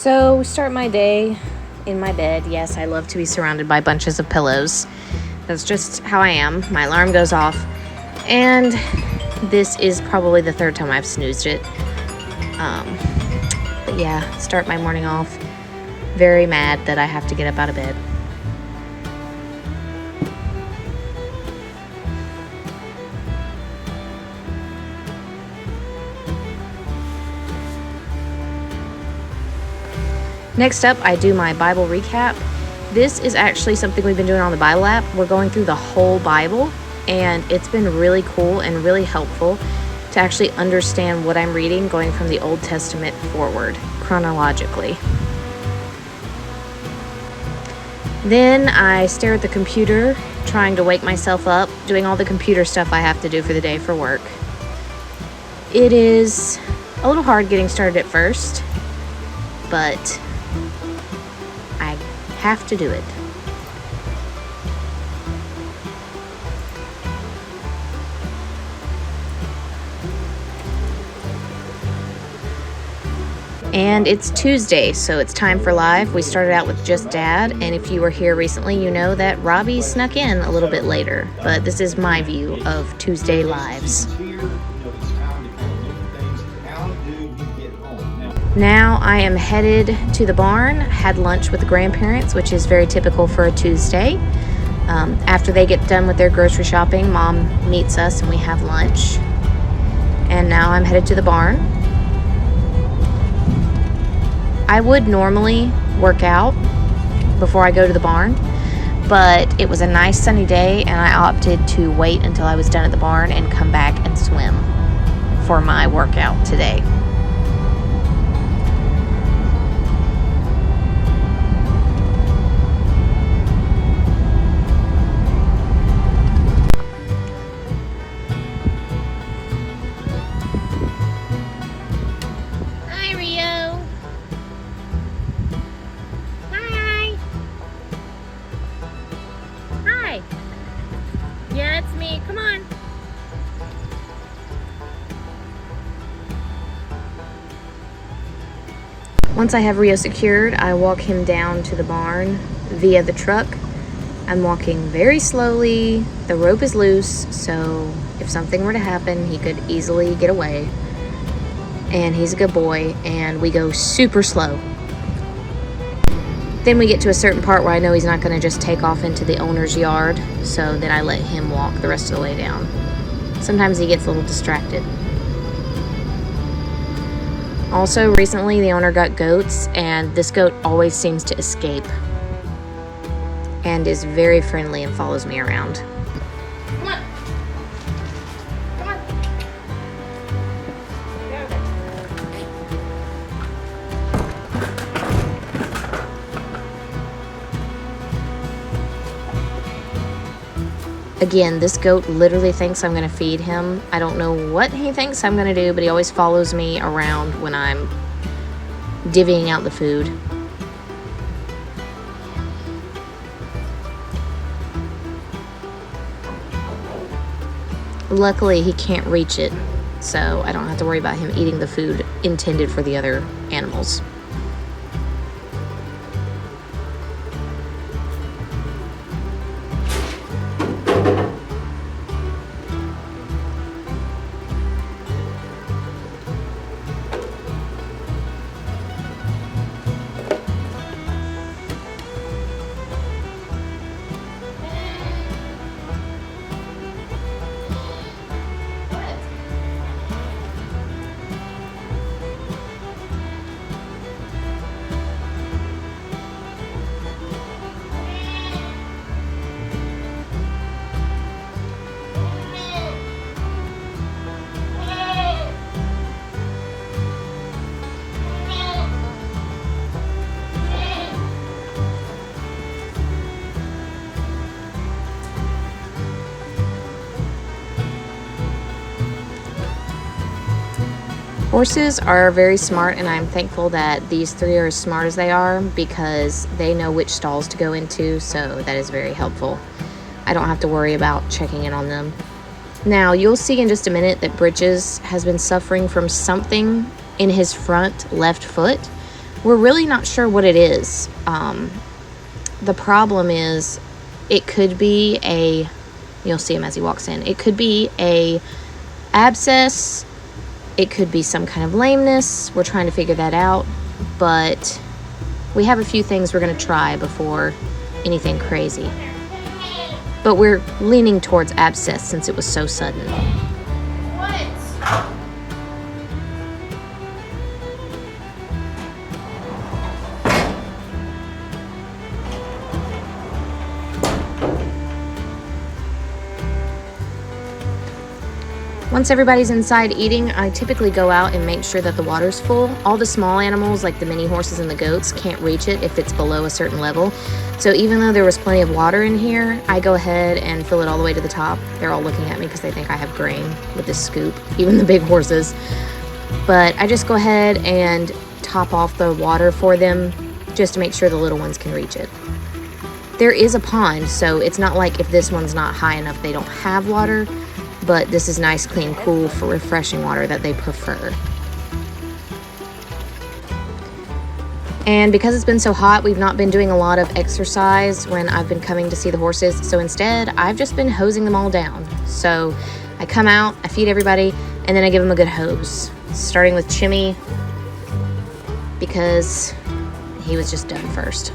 So, start my day in my bed. Yes, I love to be surrounded by bunches of pillows. That's just how I am. My alarm goes off, and this is probably the third time I've snoozed it. But yeah, start my morning off very mad that I have to get up out of bed. Next up, I do my Bible recap. This is actually something we've been doing on the Bible app. We're going through the whole Bible, and it's been really cool and really helpful to actually understand what I'm reading going from the Old Testament forward, chronologically. Then I stare at the computer, trying to wake myself up, doing all the computer stuff I have to do for the day for work. It is a little hard getting started at first, but I have to do it. And it's Tuesday, so it's time for live. We started out with just Dad, and if you were here recently, you know that Robbie snuck in a little bit later. But this is my view of Tuesday lives. Now I am headed to the barn, had lunch with the grandparents, which is very typical for a Tuesday. After they get done with their grocery shopping, Mom meets us and we have lunch. And now I'm headed to the barn. I would normally work out before I go to the barn, but it was a nice sunny day and I opted to wait until I was done at the barn and come back and swim for my workout today. Yeah, it's me. Come on. Once I have Rio secured, I walk him down to the barn via the truck. I'm walking very slowly. The rope is loose, so if something were to happen, he could easily get away. And he's a good boy, and we go super slow. Then we get to a certain part where I know he's not going to just take off into the owner's yard, so then I let him walk the rest of the way down. Sometimes he gets a little distracted. Also, recently the owner got goats, and this goat always seems to escape and is very friendly and follows me around. Come on. Come on. Again, this goat literally thinks I'm going to feed him. I don't know what he thinks I'm going to do, but he always follows me around when I'm divvying out the food. Luckily, he can't reach it, so I don't have to worry about him eating the food intended for the other animals. Horses are very smart, and I'm thankful that these three are as smart as they are because they know which stalls to go into, so that is very helpful. I don't have to worry about checking in on them. Now, you'll see in just a minute that Bridges has been suffering from something in his front left foot, We're really not sure what it is. The problem is it could be you'll see him as he walks in. It could be a abscess. It could be some kind of lameness. We're trying to figure that out, but we have a few things we're going to try before anything crazy. But we're leaning towards abscess since it was so sudden. Once everybody's inside eating, I typically go out and make sure that the water's full. All the small animals, like the mini horses and the goats, can't reach it if it's below a certain level. So even though there was plenty of water in here, I go ahead and fill it all the way to the top. They're all looking at me because they think I have grain with this scoop, even the big horses. But I just go ahead and top off the water for them just to make sure the little ones can reach it. There is a pond, so it's not like if this one's not high enough, they don't have water. But this is nice, clean, cool, for refreshing water that they prefer. And because it's been so hot, we've not been doing a lot of exercise when I've been coming to see the horses. So instead, I've just been hosing them all down. So I come out, I feed everybody, and then I give them a good hose. Starting with Chimmy, because he was just done first.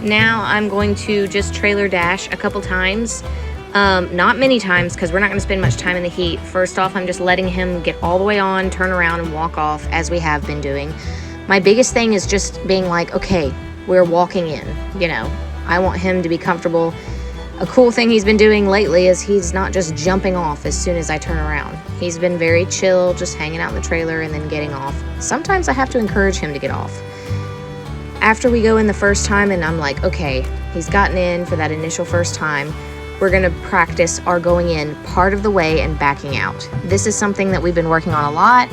Now I'm going to just trailer dash a couple times. Not many times because we're not going to spend much time in the heat. First off, I'm just letting him get all the way on, turn around, and walk off as we have been doing. My biggest thing is just being like, okay, we're walking in, you know. I want him to be comfortable. A cool thing he's been doing lately is he's not just jumping off as soon as I turn around. He's been very chill, just hanging out in the trailer and then getting off. Sometimes I have to encourage him to get off. After we go in the first time and I'm like, okay, he's gotten in for that initial first time, we're gonna practice our going in part of the way and backing out. This is something that we've been working on a lot.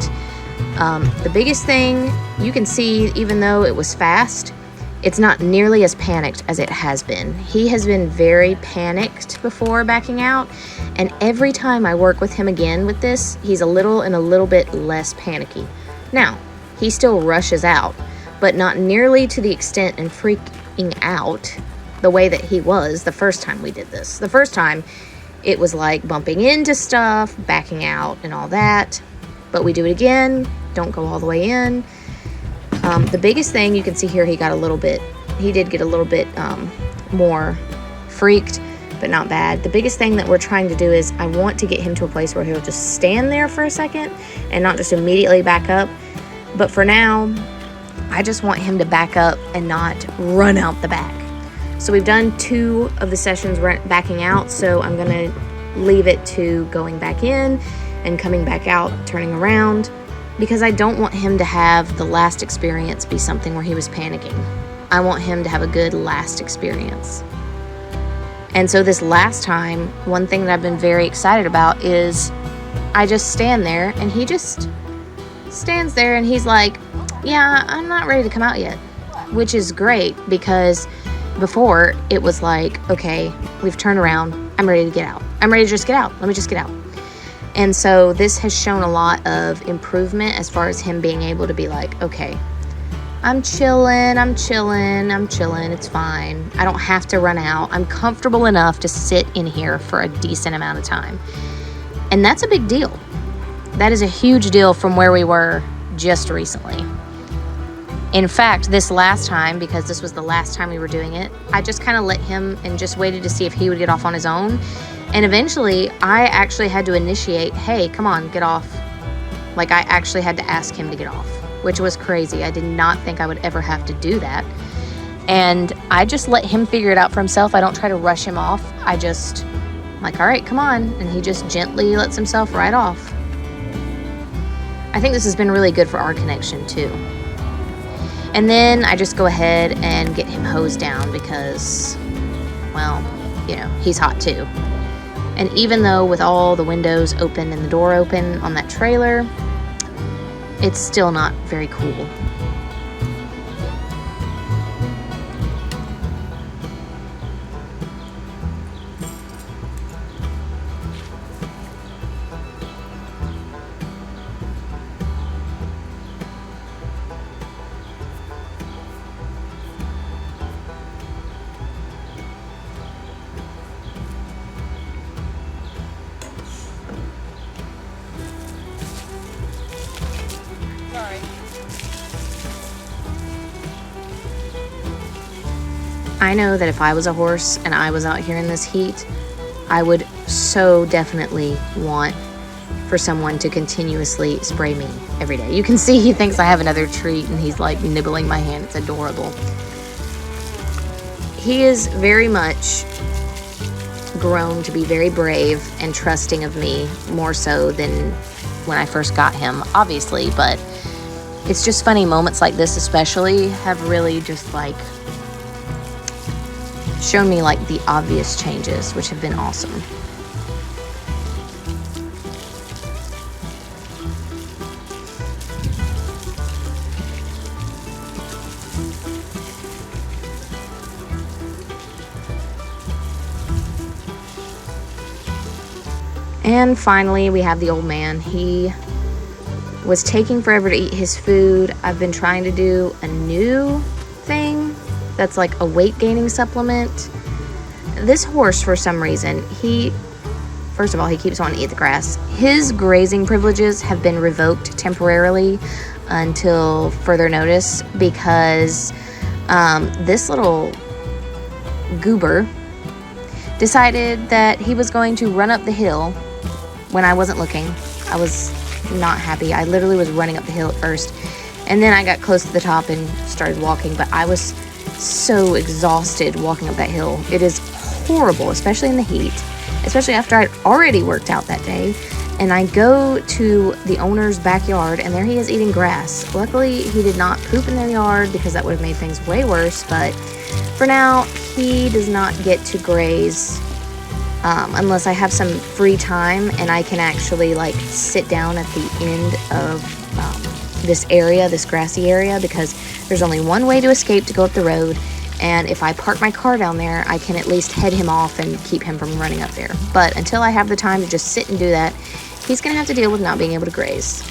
The biggest thing you can see, even though it was fast, it's not nearly as panicked as it has been. He has been very panicked before backing out, and every time I work with him again with this, he's a little bit less panicky. Now, he still rushes out, but not nearly to the extent and freaking out the way that he was the first time we did this. The first time, it was like bumping into stuff, backing out, and all that. But we do it again, don't go all the way in. The biggest thing, you can see here, he did get a little bit more freaked, but not bad. The biggest thing that we're trying to do is I want to get him to a place where he'll just stand there for a second and not just immediately back up. But for now, I just want him to back up and not run out the back. So we've done 2 of the sessions backing out, so I'm going to leave it to going back in and coming back out, turning around, because I don't want him to have the last experience be something where he was panicking. I want him to have a good last experience. And so this last time, one thing that I've been very excited about is I just stand there and he just stands there and he's like, yeah, I'm not ready to come out yet, which is great because before it was like, okay, we've turned around, I'm ready to get out. I'm ready to just get out. Let me just get out. And so this has shown a lot of improvement as far as him being able to be like, okay, I'm chilling, it's fine. I don't have to run out. I'm comfortable enough to sit in here for a decent amount of time. And that's a big deal. That is a huge deal from where we were just recently. In fact, this last time, because this was the last time we were doing it, I just kind of let him and just waited to see if he would get off on his own. And eventually, I actually had to initiate, hey, come on, get off. Like, I actually had to ask him to get off, which was crazy. I did not think I would ever have to do that. And I just let him figure it out for himself. I don't try to rush him off. I just, like, all right, come on. And he just gently lets himself ride off. I think this has been really good for our connection, too. And then I just go ahead and get him hosed down because, well, you know, he's hot, too. And even though with all the windows open and the door open on that trailer, it's still not very cool. I know that if I was a horse and I was out here in this heat, I would so definitely want for someone to continuously spray me every day. You can see he thinks I have another treat and he's like nibbling my hand. It's adorable. He is very much grown to be very brave and trusting of me, more so than when I first got him, obviously, but it's just funny. Moments like this especially have really just like shown me like the obvious changes, which have been awesome. And finally, we have the old man. He was taking forever to eat his food. I've been trying to do a new thing that's like a weight gaining supplement. This horse, for some reason, first of all, he keeps wanting to eat the grass. His grazing privileges have been revoked temporarily until further notice because this little goober decided that he was going to run up the hill when I wasn't looking. I was not happy. I literally was running up the hill at first, and then I got close to the top and started walking, but I was so exhausted walking up that hill. It is horrible, especially in the heat, especially after I'd already worked out that day. And I go to the owner's backyard, and there he is eating grass. Luckily, he did not poop in their yard because that would have made things way worse, but for now, he does not get to graze unless I have some free time and I can actually like sit down at the end of this area, this grassy area, because There's only one way to escape to go up the road, and if I park my car down there, I can at least head him off and keep him from running up there. But until I have the time to just sit and do that, he's gonna have to deal with not being able to graze.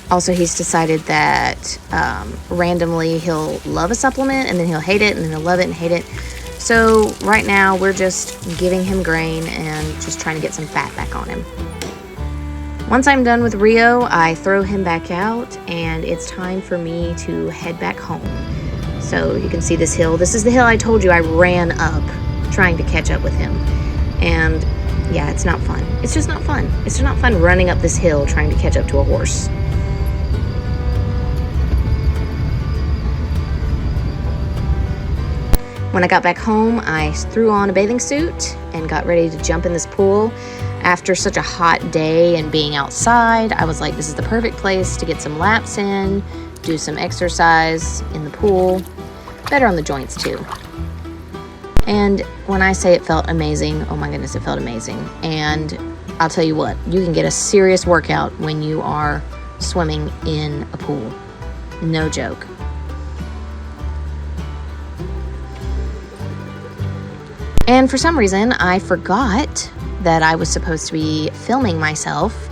Also, he's decided that randomly he'll love a supplement and then he'll hate it and then he'll love it and hate it. So right now we're just giving him grain and just trying to get some fat back on him. Once I'm done with Rio, I throw him back out and it's time for me to head back home. So you can see this hill. This is the hill I told you I ran up trying to catch up with him. And yeah, it's not fun. It's just not fun. It's just not fun running up this hill trying to catch up to a horse. When I got back home, I threw on a bathing suit and got ready to jump in this pool. After such a hot day and being outside, I was like, this is the perfect place to get some laps in, do some exercise in the pool. Better on the joints too. And when I say it felt amazing, oh my goodness, it felt amazing. And I'll tell you what, you can get a serious workout when you are swimming in a pool. No joke. And for some reason, I forgot that I was supposed to be filming myself.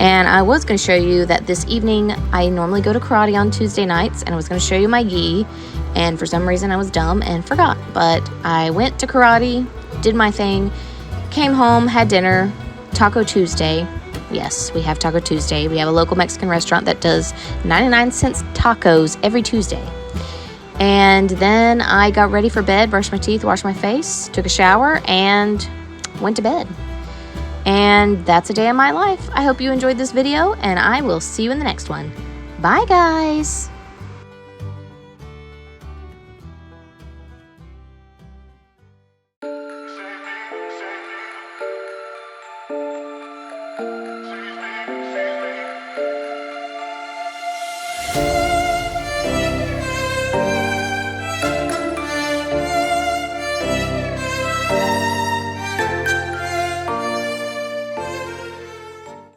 And I was going to show you that this evening, I normally go to karate on Tuesday nights, and I was going to show you my gi. And for some reason, I was dumb and forgot. But I went to karate, did my thing, came home, had dinner, Taco Tuesday. Yes, we have Taco Tuesday. We have a local Mexican restaurant that does 99-cent tacos every Tuesday. And then I got ready for bed, brushed my teeth, washed my face, took a shower, and went to bed. And that's a day of my life. I hope you enjoyed this video, and I will see you in the next one. Bye, guys.